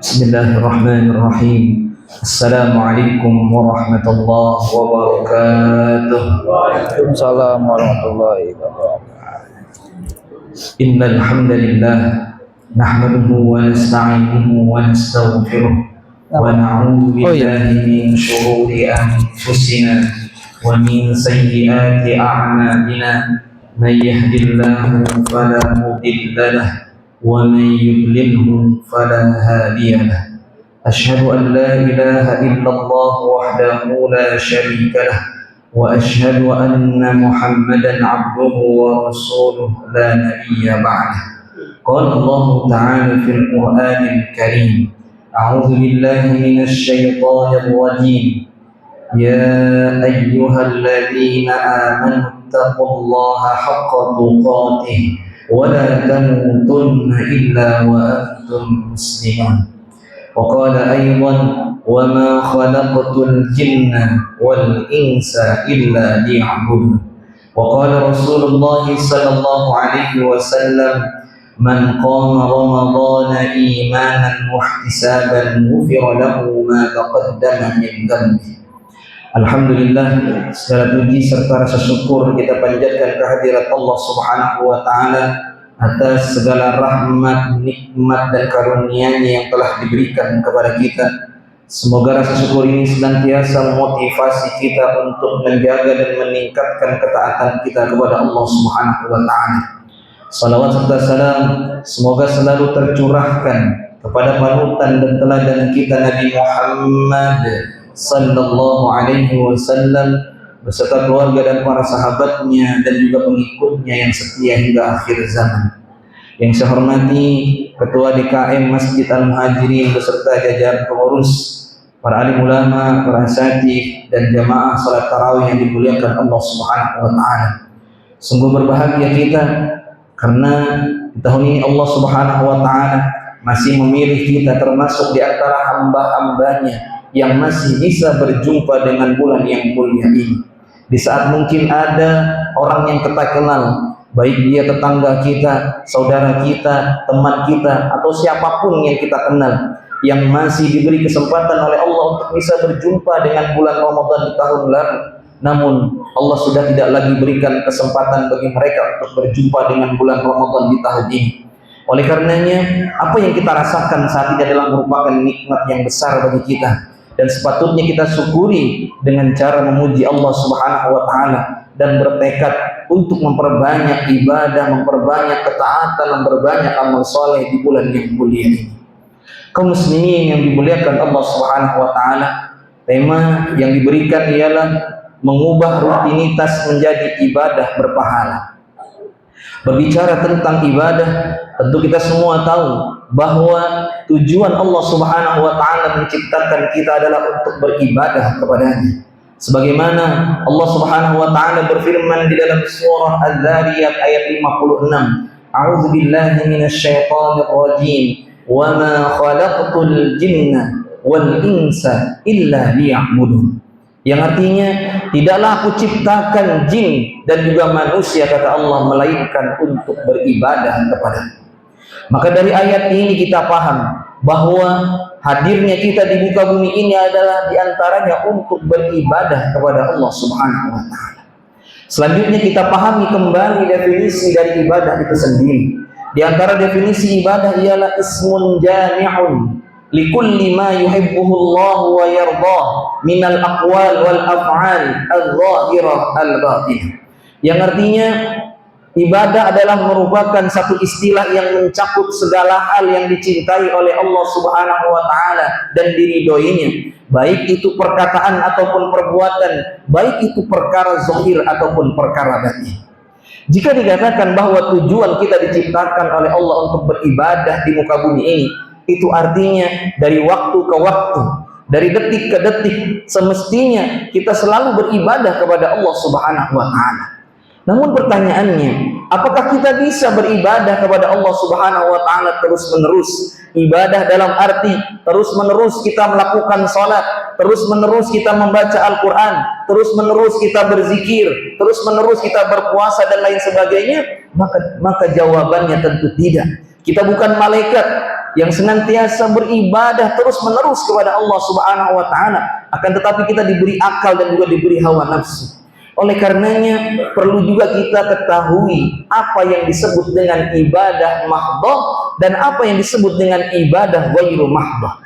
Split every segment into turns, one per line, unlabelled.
Bismillahirrahmanirrahim. Assalamualaikum warahmatullahi wabarakatuh.
Waalaikumsalam warahmatullahi wabarakatuh.
Innal hamdalillah nahmaduhu wa nasta'inuhu wa nastaghfiruh wa na'udzu billahi min shururi anfusina wa min sayyiati a'malina. May yahdihillahu fala mudilla lahu wa may yudlilhu fala hadiya lahu. Asyhadu an la ilaha illallah wahdahu la syarika lah wa asyhadu anna Muhammadan abduhu wa rasuluh la nabiyya ba'dah. Qala Allah ta'ala fil Qur'anil Karim, a'udzu billahi minasy syaithanir rajim. Ya ayyuhalladzina amanu taqullaha haqqa tuqatih wa la tamutunna illa wa antum muslimun. Wa qala aydan wa ma khalaqtul jinna wal insa illa liya'budun. Wa qala Rasulullah sallallahu alaihi wasallam, man qama ramadhana imanan wa ihtisaban ghufira lahu ma taqaddama min dhanbi. Alhamdulillah, segala puji serta rasa syukur kita panjatkan kehadirat Allah Subhanahu wa taala atas segala rahmat, nikmat dan karunia-Nya yang telah diberikan kepada kita. Semoga rasa syukur ini senantiasa memotivasi kita untuk menjaga dan meningkatkan ketaatan kita kepada Allah Subhanahu wa taala. Salawat serta salam semoga selalu tercurahkan kepada panutan dan teladan kita Nabi Muhammad sallallahu alaihi wasallam beserta keluarga dan para sahabatnya dan juga pengikutnya yang setia hingga akhir zaman. Yang saya hormati Ketua DKM Masjid Al-Muhajirin beserta jajaran pengurus, para alim ulama, para asatidz dan jamaah salat tarawih yang dimuliakan Allah Subhanahu wa taala. Sungguh berbahagia kita karena di tahun ini Allah Subhanahu wa taala masih memilih kita termasuk di antara hamba-hambanya yang masih bisa berjumpa dengan bulan yang mulia ini. Di saat mungkin ada orang yang kita kenal, baik dia tetangga kita, saudara kita, teman kita, atau siapapun yang kita kenal, yang masih diberi kesempatan oleh Allah untuk bisa berjumpa dengan bulan Ramadan di tahun lalu, namun Allah sudah tidak lagi berikan kesempatan bagi mereka untuk berjumpa dengan bulan Ramadan di tahun ini. Oleh karenanya, apa yang kita rasakan saat ini adalah merupakan nikmat yang besar bagi kita, dan sepatutnya kita syukuri dengan cara memuji Allah Subhanahu wa taala dan bertekad untuk memperbanyak ibadah, memperbanyak ketaatan, memperbanyak amal soleh di bulan yang mulia ini. Kaum muslimin yang dimuliakan Allah Subhanahu wa taala, tema yang diberikan ialah mengubah rutinitas menjadi ibadah berpahala. Berbicara tentang ibadah, tentu kita semua tahu bahwa tujuan Allah Subhanahu wa taala menciptakan kita adalah untuk beribadah kepadanya. Sebagaimana Allah Subhanahu wa taala berfirman di dalam surah Az-Zariyat ayat 56, A'udzu billahi minasy syaithanir rajim, wa ma khalaqtul jinna wal insa illa liya'budun. Yang artinya, tidaklah aku ciptakan jin dan juga manusia, kata Allah, melainkan untuk beribadah kepada. Maka dari ayat ini kita paham bahwa hadirnya kita di muka bumi ini adalah diantaranya untuk beribadah kepada Allah Subhanahu wa taala. Selanjutnya kita pahami kembali definisi dari ibadah itu sendiri. Di antara definisi ibadah ialah ismun jami'un likulli ma yuhibbuhu Allah wa yardah minal aqwal wal af'al adh-dhahirah al-batinah. Yang artinya ibadah adalah merupakan satu istilah yang mencakup segala hal yang dicintai oleh Allah Subhanahu wa taala dan diridhoinya, baik itu perkataan ataupun perbuatan, baik itu perkara zahir ataupun perkara batin. Jika dikatakan bahwa tujuan kita diciptakan oleh Allah untuk beribadah di muka bumi ini, itu artinya dari waktu ke waktu, dari detik ke detik, semestinya kita selalu beribadah kepada Allah Subhanahu wa taala. Namun pertanyaannya, apakah kita bisa beribadah kepada Allah Subhanahu wa taala terus-menerus? Ibadah dalam arti terus-menerus kita melakukan salat, terus-menerus kita membaca Al-Qur'an, terus-menerus kita berzikir, terus-menerus kita berpuasa dan lain sebagainya? Maka jawabannya tentu tidak. Kita bukan malaikat, yang senantiasa beribadah terus-menerus kepada Allah Subhanahu wa taala, akan tetapi kita diberi akal dan juga diberi hawa nafsu. Oleh karenanya perlu juga kita ketahui apa yang disebut dengan ibadah mahdhah dan apa yang disebut dengan ibadah ghairu mahdhah.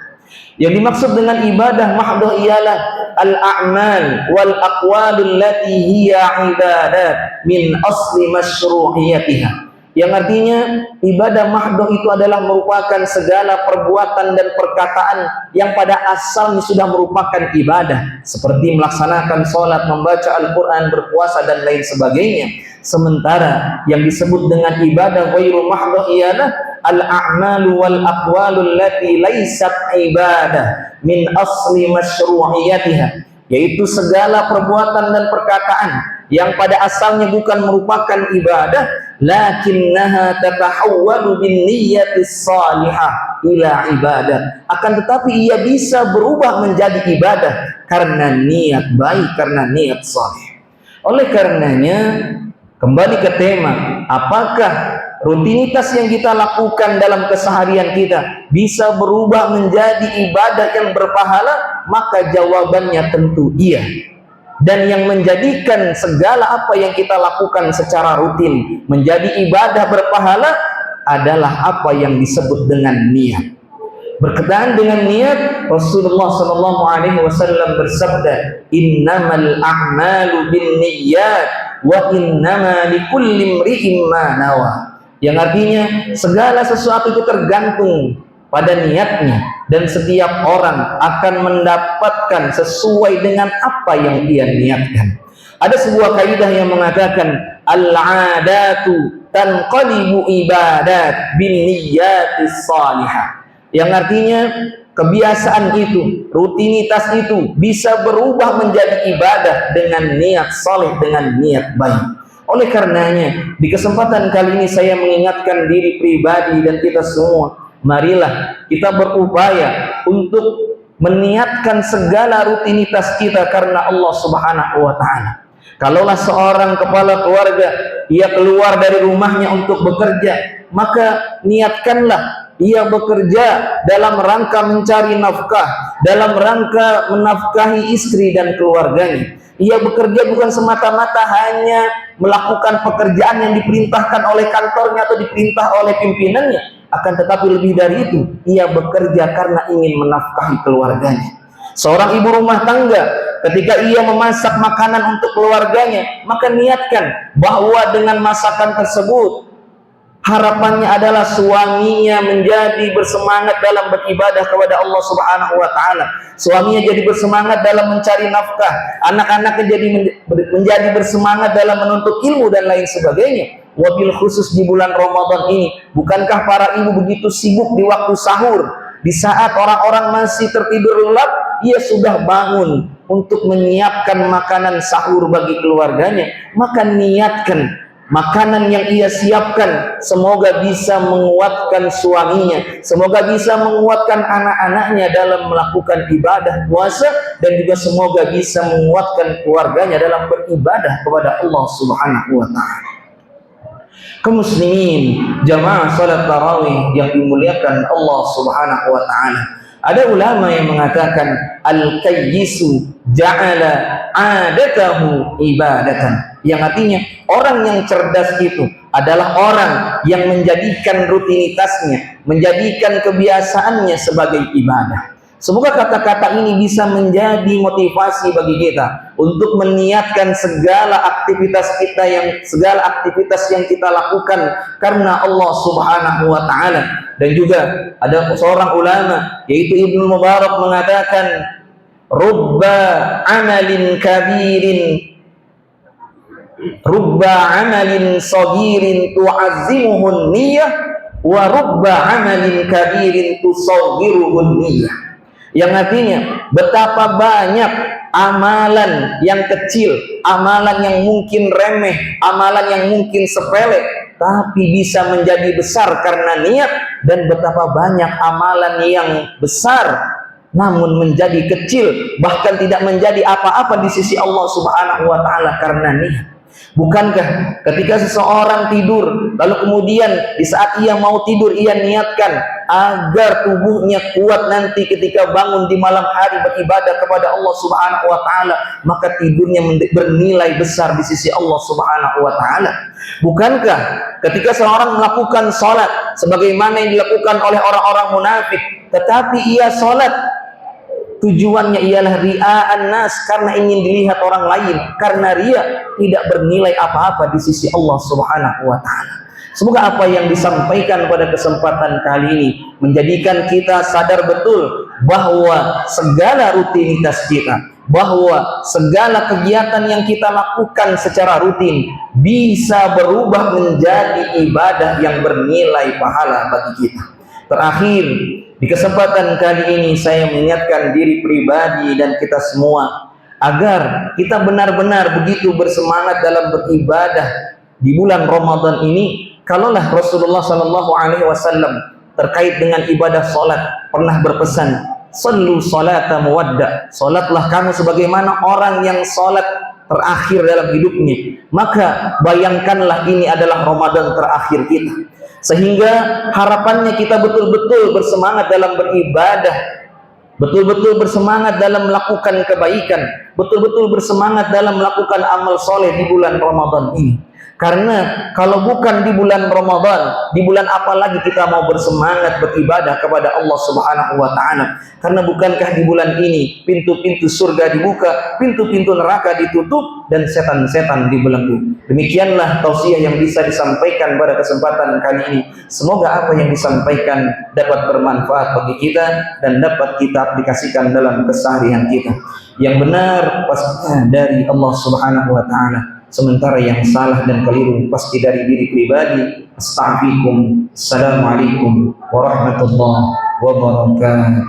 Yang dimaksud dengan ibadah mahdhah ialah al-a'mal wal aqwalul lati hiya ibadat min asli masyru'iyatiha. Yang artinya ibadah mahdhah itu adalah merupakan segala perbuatan dan perkataan yang pada asalnya sudah merupakan ibadah, seperti melaksanakan sholat, membaca Al-Quran, berpuasa dan lain sebagainya. Sementara yang disebut dengan ibadah ghairu mahdhah ialah al-a'malu wal aqwalul lati laysat ibadah min asli masyru'iyatiha, yaitu segala perbuatan dan perkataan yang pada asalnya bukan merupakan ibadah, lakinnaha tatahawwalu bin niyyatis salihah ila ibadah, akan tetapi ia bisa berubah menjadi ibadah karena niat baik, karena niat saleh. Oleh karenanya kembali ke tema, apakah rutinitas yang kita lakukan dalam keseharian kita bisa berubah menjadi ibadah yang berpahala? Maka jawabannya tentu iya. Dan yang menjadikan segala apa yang kita lakukan secara rutin menjadi ibadah berpahala adalah apa yang disebut dengan niat. Berkaitan dengan niat, Rasulullah SAW bersabda, innamal a'malu binniyat wa innama likulli imri'in ma nawa. Yang artinya segala sesuatu itu tergantung pada niatnya, dan setiap orang akan mendapatkan sesuai dengan apa yang dia niatkan. Ada sebuah kaidah yang mengatakan al-'adatu tanqalibu ibadat bin niyyatis salihah. Yang artinya kebiasaan itu, rutinitas itu bisa berubah menjadi ibadah dengan niat saleh, dengan niat baik. Oleh karenanya di kesempatan kali ini saya mengingatkan diri pribadi dan kita semua, marilah kita berupaya untuk meniatkan segala rutinitas kita karena Allah Subhanahu wa taala. Kalaulah seorang kepala keluarga ia keluar dari rumahnya untuk bekerja, maka niatkanlah ia bekerja dalam rangka mencari nafkah, dalam rangka menafkahi istri dan keluarganya. Ia bekerja bukan semata-mata hanya melakukan pekerjaan yang diperintahkan oleh kantornya atau diperintah oleh pimpinannya, akan tetapi lebih dari itu, ia bekerja karena ingin menafkahi keluarganya. Seorang ibu rumah tangga ketika ia memasak makanan untuk keluarganya, maka niatkan bahwa dengan masakan tersebut harapannya adalah suaminya menjadi bersemangat dalam beribadah kepada Allah Subhanahu wa taala. Suaminya jadi bersemangat dalam mencari nafkah, anak-anaknya jadi menjadi bersemangat dalam menuntut ilmu dan lain sebagainya. Wabil khusus di bulan Ramadan ini, bukankah para ibu begitu sibuk di waktu sahur? Di saat orang-orang masih tertidur lelap, ia sudah bangun untuk menyiapkan makanan sahur bagi keluarganya. Maka niatkan makanan yang ia siapkan semoga bisa menguatkan suaminya, semoga bisa menguatkan anak-anaknya dalam melakukan ibadah puasa, dan juga semoga bisa menguatkan keluarganya dalam beribadah kepada Allah Subhanahu wa taala. Kaum muslimin, jamaah salat tarawih yang dimuliakan Allah Subhanahu wa taala. Ada ulama yang mengatakan al-kayyisu ja'ala 'adatahu ibadatan. Yang artinya orang yang cerdas itu adalah orang yang menjadikan rutinitasnya, menjadikan kebiasaannya sebagai ibadah. Semoga kata-kata ini bisa menjadi motivasi bagi kita untuk meniatkan segala aktivitas yang kita lakukan karena Allah Subhanahu wa taala. Dan juga ada seorang ulama yaitu Ibnu Mubarak mengatakan rubba amalin sagirin tu'azzimuhun niyyah wa rubba amalin kabirin tusawwiruhun niyyah. Yang artinya betapa banyak amalan yang kecil, amalan yang mungkin remeh, amalan yang mungkin sepele, tapi bisa menjadi besar karena niat, dan betapa banyak amalan yang besar namun menjadi kecil, bahkan tidak menjadi apa-apa di sisi Allah Subhanahu wa taala karena niat. Bukankah ketika seseorang tidur, lalu kemudian di saat ia mau tidur, ia niatkan agar tubuhnya kuat nanti ketika bangun di malam hari beribadah kepada Allah Subhanahu wa Ta'ala, maka tidurnya bernilai besar di sisi Allah Subhanahu wa Ta'ala. Bukankah ketika seorang melakukan sholat sebagaimana yang dilakukan oleh orang-orang munafik, tetapi ia sholat tujuannya ialah ria'an nas, karena ingin dilihat orang lain, karena ria, tidak bernilai apa-apa di sisi Allah Subhanahu wa Ta'ala. Semoga apa yang disampaikan pada kesempatan kali ini menjadikan kita sadar betul bahwa segala rutinitas kita, bahwa segala kegiatan yang kita lakukan secara rutin bisa berubah menjadi ibadah yang bernilai pahala bagi kita. Terakhir, di kesempatan kali ini saya mengingatkan diri pribadi dan kita semua agar kita benar-benar begitu bersemangat dalam beribadah di bulan Ramadan ini. Kalaulah Rasulullah SAW terkait dengan ibadah salat pernah berpesan, "Sallu salata muwadda." Salatlah kamu sebagaimana orang yang salat terakhir dalam hidupnya. Maka bayangkanlah ini adalah Ramadan terakhir kita. Sehingga harapannya kita betul-betul bersemangat dalam beribadah, betul-betul bersemangat dalam melakukan kebaikan, betul-betul bersemangat dalam melakukan amal soleh di bulan Ramadan ini. Karena kalau bukan di bulan Ramadan, di bulan apa lagi kita mau bersemangat beribadah kepada Allah Subhanahu wa Ta'ala? Karena bukankah di bulan ini pintu-pintu surga dibuka, pintu-pintu neraka ditutup, dan setan-setan dibelenggu. Demikianlah tausiah yang bisa disampaikan pada kesempatan kali ini. Semoga apa yang disampaikan dapat bermanfaat bagi kita dan dapat kita aplikasikan dalam keseharian kita. Yang benar pastinya dari Allah Subhanahu wa Ta'ala, sementara yang salah dan keliru pasti dari diri pribadi. Astaghfirullahaladzim. Assalamualaikum warahmatullahi wabarakatuh.